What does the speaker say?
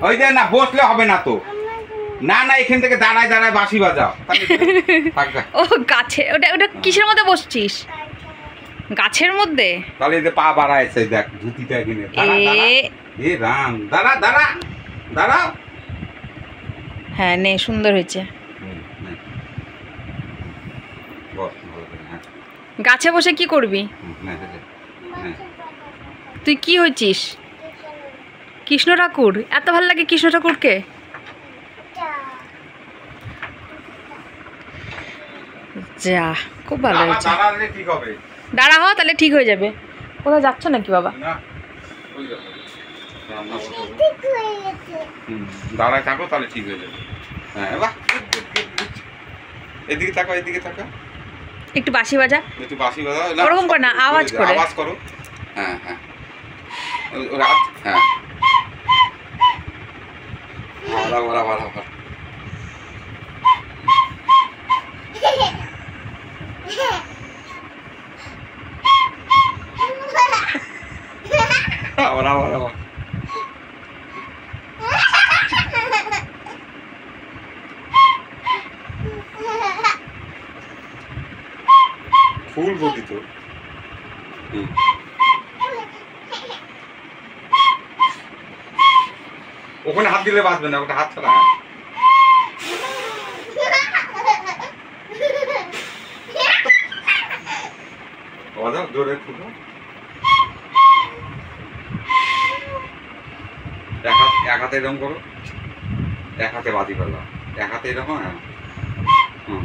ওই যে না বসলে হবে না তো, না না এখান থেকে দাঁড়ায় দাঁড়ায় বাঁশি বাজাও। ও গাছে, ওটা ওটা কিসের মধ্যে বসছিস? গাছের মধ্যে? তাহলে এই যে পা বাড়াইছে দেখ ধুতিটা এখানে। এ রাম, দাঁড়া দাঁড়া দাঁড়াও। হ্যাঁ নে, সুন্দর হয়েছে। গাছে বসে কি করবি তুই? কি হয়েছিস? কৃষ্ণ ঠাকুর? এত ভালো লাগে কৃষ্ণ ঠাকুরকে? যা, খুব ভালো হয়েছে। দাঁড়া হ, তাহলে ঠিক হয়ে যাবে। কোথাও যাচ্ছ নাকি বাবা? দাঁড়ায় থাকো তাহলে ঠিক হয়ে যাবে। হ্যাঁ বাহ, এদিকে তাকাও, এদিকে তাকাও। একটু বাঁশি বাজা, একটু বাঁশি বাজাও। ওরকম করে না, আওয়াজ করে। আওয়াজ করো। হ্যাঁ হ্যাঁ, রাত। হ্যাঁ ভালো ভালো ভালো ভালো। ফুল গতি তো। ওখানে হাত দিলে বাঁচবে না, ওটা হাত ছাড়া। জোরে ফুটো। এক হাতে এরকম করো, এক হাতে বাজি পেলাম, এক হাতে এরকম। হ্যাঁ হুম।